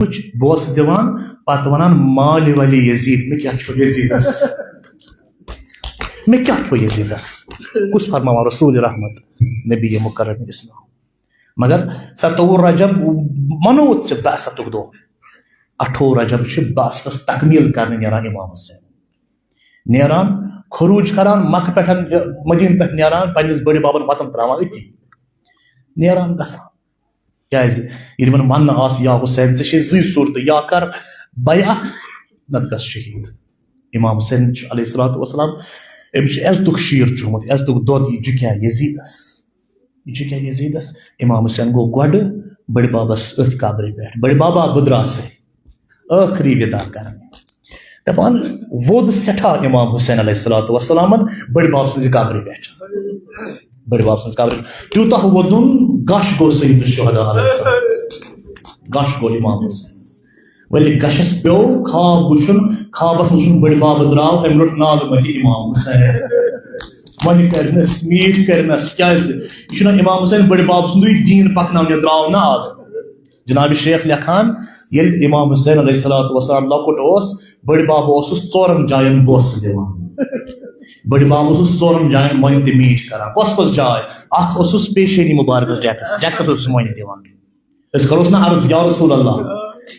कुछ बोस दिवान पत वनान माल वाली यजीद में क्या छो यजीदस में क्या छो यजीदस कुछ फरमावा रसूल रहमत नबी मुकर्रम इस्लाम मगर 27 रजब मनोत से बासत दो 18 रजब से बासत तकमील करने नेरान इमाम हुसैन नेरान खरूज करान मक पे मदीन पे नेरान पन्निस बड़े बाबन पतन त्रावान अति नेरान गसान क्या मन आस या हुसैन से जी सूरत या कर बैअत नत गस शहीद इमाम हुसैन अलैहिस्सलातु वस्सलाम अमिश दुख शीर चुमुत दुख दोद यह क्या यजीदस इमाम हुसैन गो गोड बड़े बाबस अथ कब्र पे बड़े बाबा बुद्रा से आखिरी विदा कर दपान वोद सठा इमाम हुसैन अलैहिस्सलातु वस्सलामन बड़े बाब सज कब्र पे बड़े बाब सज कब्र त्यूता वोदुन गश गो सय्यद शुहदा अलैहिस्सलाम गश गो इमाम हुसैन वली गशस पे खाब गुशन खाबस मुशन बड़े बाब द्राव अम लुट नाग मति इमाम हुसैन वन करनस मीट करनस क्या यह इमाम हुसैन बड़े बाब सुंदु दीन पकनाने द्राव ना आज जनाब शेख लिखान ये इमाम हुसैन अलैहिस्सलातु वस्सलाम लकुट ओस बड़े बाब ओस 4 जायन बोस दिवान बड़े बाब ओस 4 जायन मन ते मीट करान कस जाय अख ओस पेशेनी मुबारक जैकस ओस मन दिवान अस करोस ना अर्ज या रसूल अल्लाह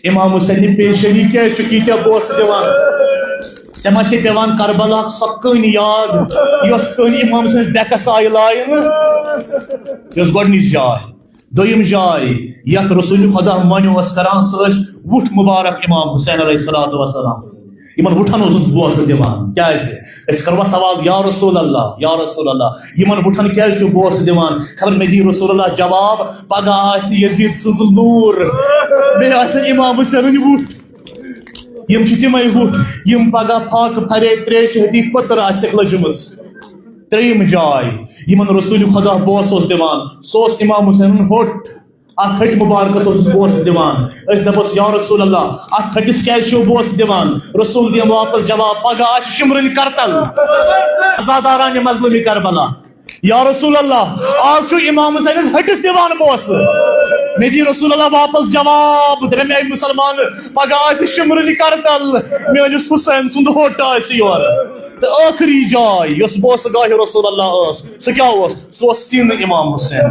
इमाम हुसैन पेशेनी क्या चुकीता बोस दिवान मा पेवान करबला सो कन याद यस कन इमाम हुसैन डेकस आय लायन यस गोडनिच जाय दोयम जाय यथ रसूल खुदा मानो करान सस वुठ मुबारक इमाम हुसैन अलैहिस्सलातु वस्सलाम यमन वुठन ओस बोस दिवान क्या करवा सवाल या रसूल अल्लाह यमन वुठन क्या बोस दिवान खबर मे दी रसूल अल्लाह जवाब पगह यजीद सज नूर मे इमाम हुसैन वुठ यम तमें वुठ यम पगह फाक फरे 3 शहदी पत्र आसिक लजमस त्रेम जाय यमन रसूल खुदा बोस ओस दिवान सोस इमाम हुसैन होट अत हट मुबारक बोस दिवान दपस या रसूल अल्लाह अत हटिस क्या बोस दिवान रसूल दिम वापस जवाब पगह शिमरन करतल आजादारान मजलूमी करबला या रसूल अल्लाह आज इमाम हुसैन हटिस दिवान बोस मे दी रसूल अल्लाह वापस जवाब दे मुसलमान पगह शिमरन करतल मेनिस हुसैन सुंद होट योर तो आखिरी जाय यस बोस गाह रसूल अल्लाह सह क्या सो सीन इमाम हुसैन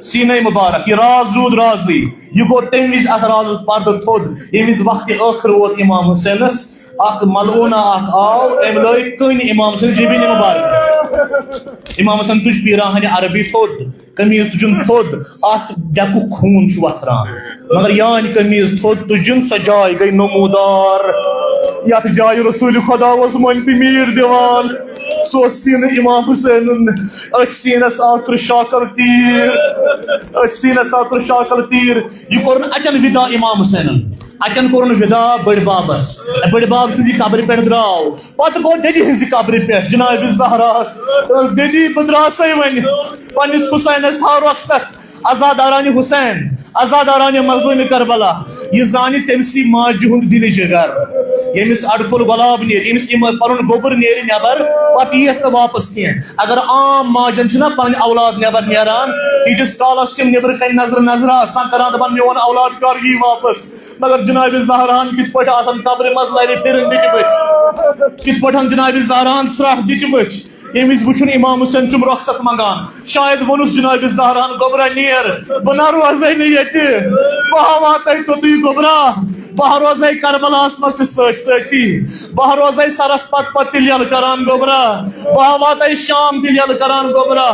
सीन मुबारक यह राज रूद राजी यह गो तम विज अत राज पर्द थोद ये विज वक्त आखिर वोत इमाम हुसैनस अख मलूना अख आव अम लग कन इमाम हुसैन जबीन मुबारक इमाम हुसैन तुझ पीरान अरबी थोद कमीज तुझन थोद अत डेकु खून वथरान मगर यान कमीज थोद तुझन सजाय गई नमूदार यथ जाय रसूल खुदा मन मीर दिवान सो सीन इमाम हुसैन अथ सीनस आखिर शाकल तीर यह कोर अचन विदा इमाम हुसैन अचन कोर विदा बड़ बाबस बड़ बाब सजी कब्र पे द्राव पत गो ददी हज कब्र पे जनाब ज़हरास ददी बद्रास वन पन्निस हुसैनस था रखसत आजादारान हुसैन आजादारान मजलूम करबला यह जान तमसी माज हुंद दिल जगर यमिस अड़फुल गुलाब नीर यमिस पन गोबर नीर नबर पत यीस वापस कह अगर आम माजन पन औलाद नबर नेरान तीस कालस तम नबर कन नजर नजर आसान करान दपान मोन औलाद कर यी वापस मगर जनाब ज़हरान कित पट आसान कब्र मज लरि फिरन दिच बच कित पट जनाब ज़हरान स्राह दिच बच यमिस वुचुन इमाम हुसैन चुम रखसत मंगान शायद वनुस जनाब ज़हरान गोबरा नीर बना रोजे ये बह वात तो तुम गोबरा बह रोजे करबलास मज सती बह रोजे सरस पत तिल करान गोबरा बह वात शाम तिल करान गोबरा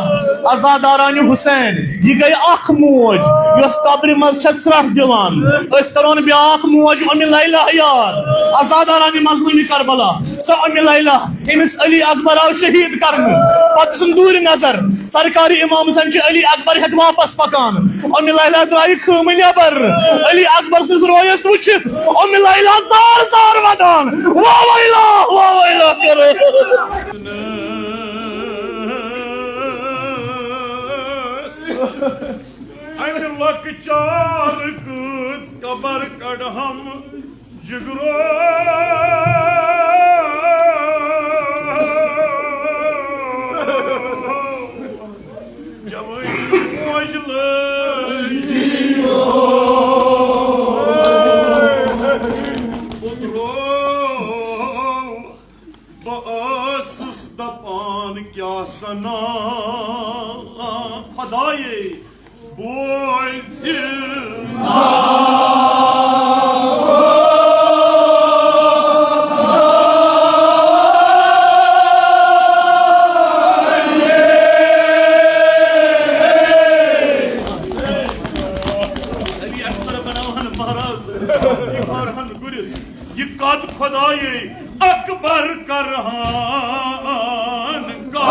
आजादारान हुसैन यह गई अख मोज यस कब्र मज स्राह दिवान करोन ब्याख मोज अमि लैला यार आजादारान मजलूमी करबला सो अमि लैला इमिस अली अकबर आव शहीद पत दूर नजर सरकारी इमाम हुसैन अली अकबर हेत वापस पकान अमि लैला द्राय खम नबर अली अकबर सज रोयस वुचित अमि लैला जार जार वदान वाह वैला करे अरे लकचार कुछ कबर कड़ हम जिगरो जब दपान क्या सना खुदाये बोझ खुदाये अकबर करहान का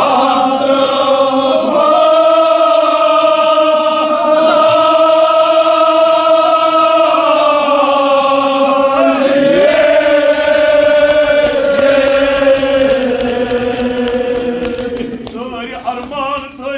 सारे अरमान थे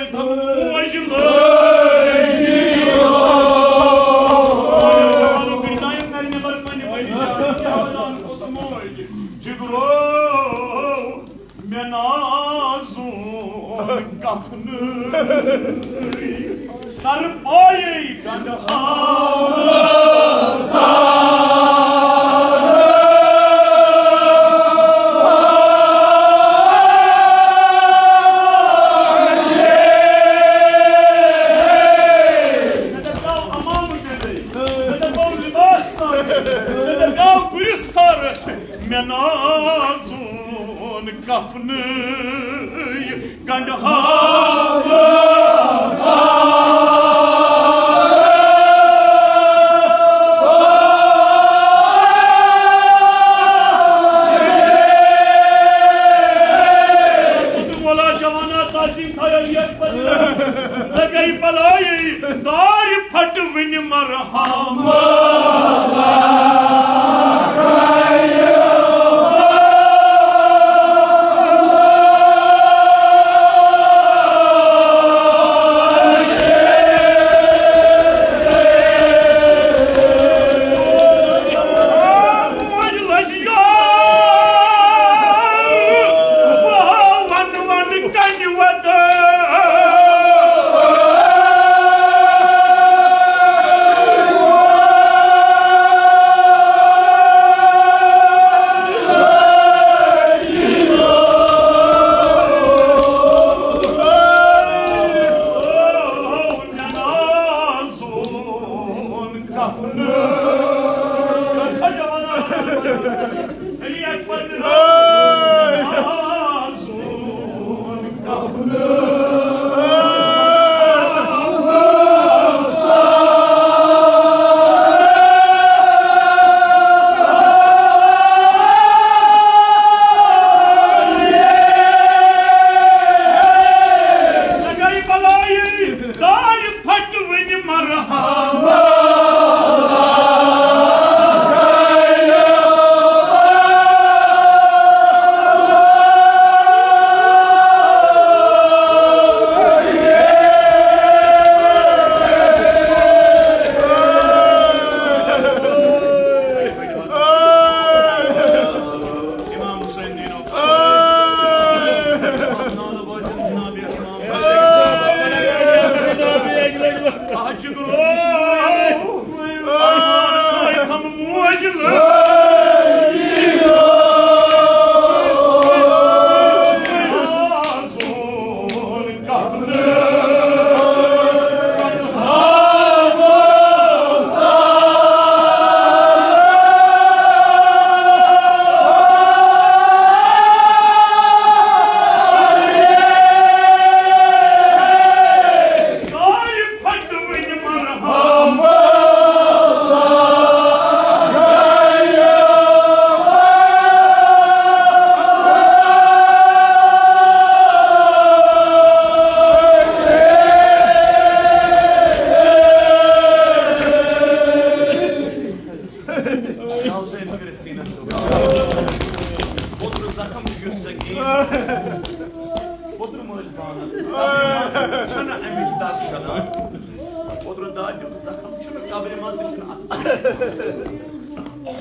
सर पाए कफन गंडहा गई पलाई दार फट विन मरहमा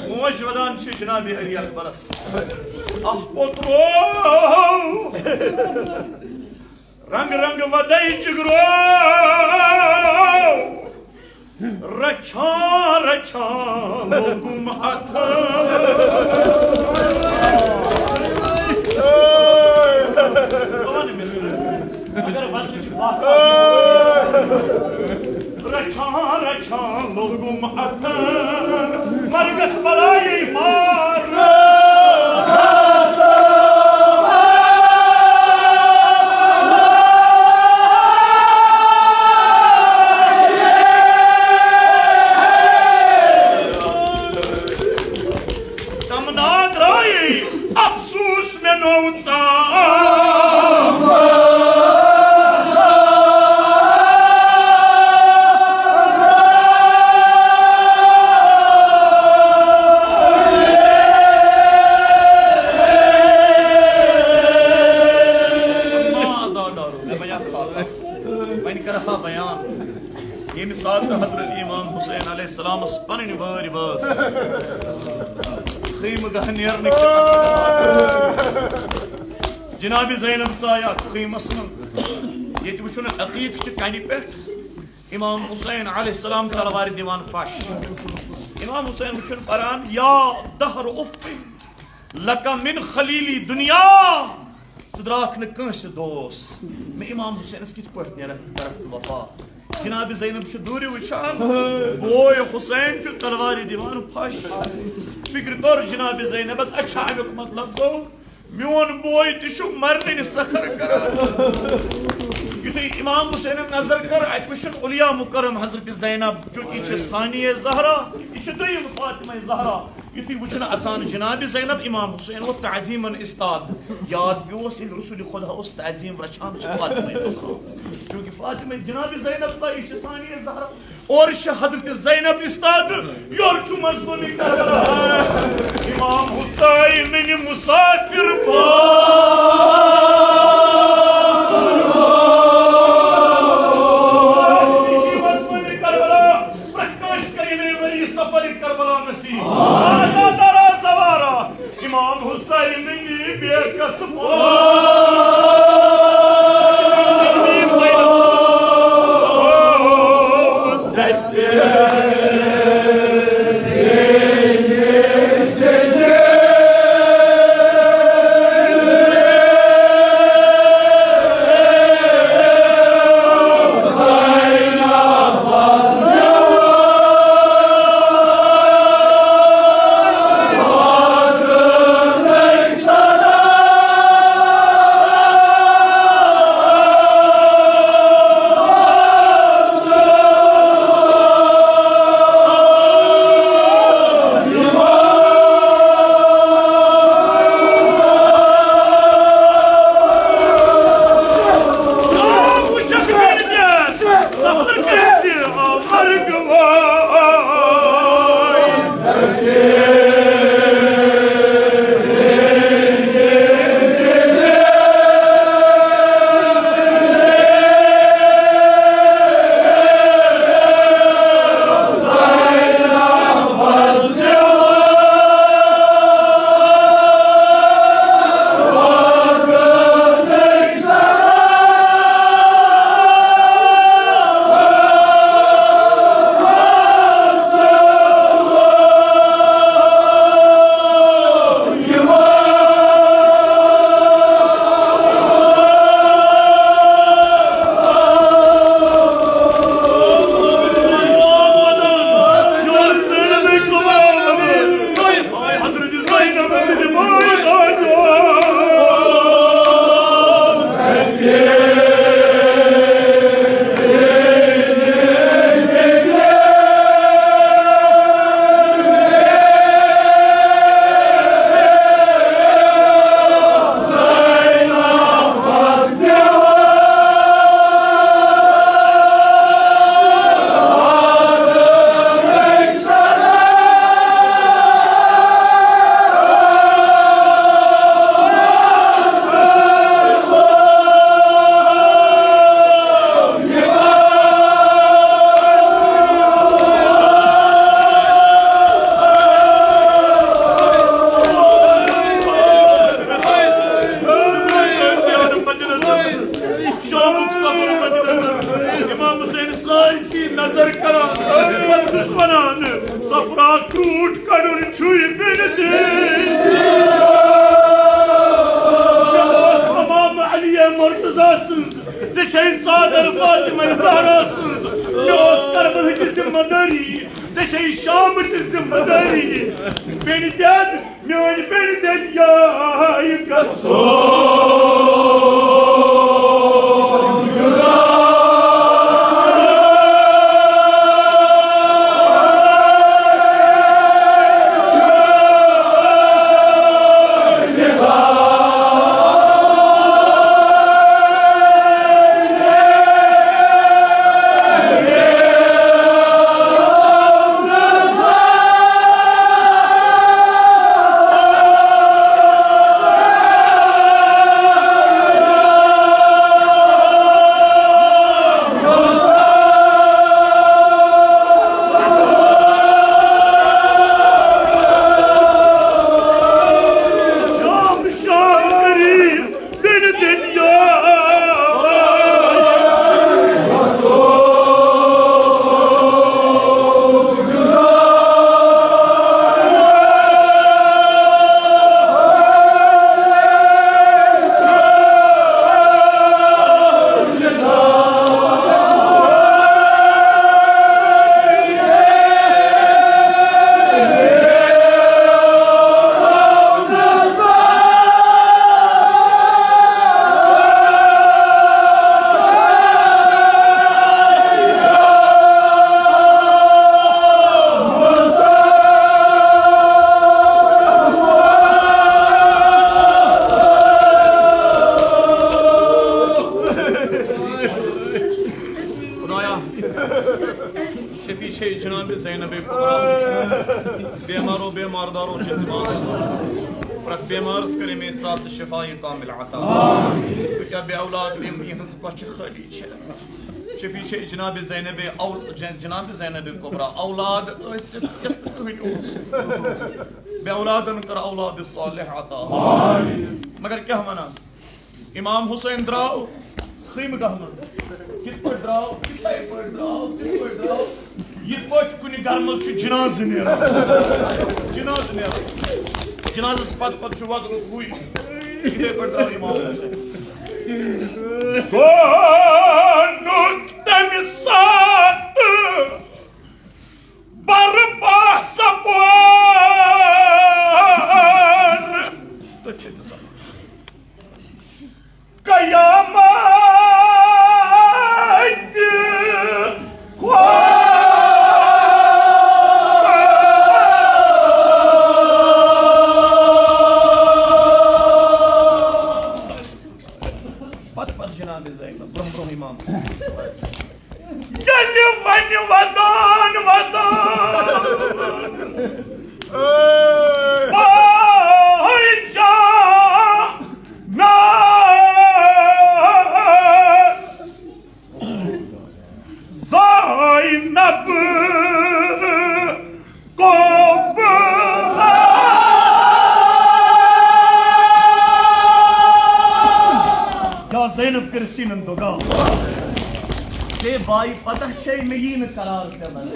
मोश वदान जनाब अली अकबरस रंग रंग वदई चिगरो रछा रछा गुम हथ Rachan rachan logum atan Margas balai mar Tamnad rai afsus mein nota Hazrat Imam Hussain alayhi salam spanning bari bas khim gahniyar nik Janabi Zainab saya khim asman yet bu şunu aqiq ç kani pet Imam Hussain alayhi salam talavar divan fash Imam Hussain bu şunu paran ya dahr uff laka min khalili dunya Sıdrak ne kanşı dost me Imam Hussain skit pert nera taraf wafa Janabi Zainab şu duri uçan boy Hussein şu talvari divan paş fikir dor Janabi Zainab bas aşağı मतलब दो میون boy düşü marne sakar kara yüzü İmam Hüseyin'in nazar kar etmişin Ulya Mukarrem Hazreti Zeynep çünkü içi Saniye Zahra içi duyum Fatıma Zahra yüzü bu asan Janabi Zeynep İmam Hüseyin o tazimen istad yad biyosil Resulü Khuda o tazim raçan Fatıma Zahra çünkü Fatıma Janabi Zeynep da içi Saniye Zahra और हजरत Zainab इस्ताद योरचू मज़मूनी Karbala इमाम हुसैन ने मुसाफिर मज़मूनी Karbala प्रकाश करीमे worry सफर Karbala नसीब आज़ादारा सवारा इमाम हुसैन ने बेकसब Manzarasız, Oscar Bıhıcı Madari, Teşeyi Şamıcı Madari, Beniden ya बेमारदारों बेमारस करे में साथ शिफाई कामिल अता क्या बे औलाद में यहंस बच खाली शफी छे जनाब ज़ैनब कुबरा औलाद बे औलादन कर औलाद सालिह अता मगर क्या वना इमाम हुसैन द्राव खैमगाह में कित पट द्राव ये पट कुनि घर मज जनाज जनाजस पत वदन हुई इथे पट द्राव इमाम हुसैन सोनुक तमि सात बरपा सपान कयामत Zeynep Kirsi'nin doga. Şey bayi patah şey meyin karar zaman.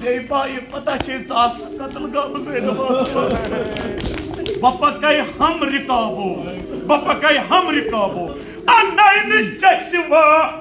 Şey bayi patah şey saas katıl gam Zeynep asla. Bapa kay ham rikabo. Bapa kay ham rikabo. Anayın sesi var.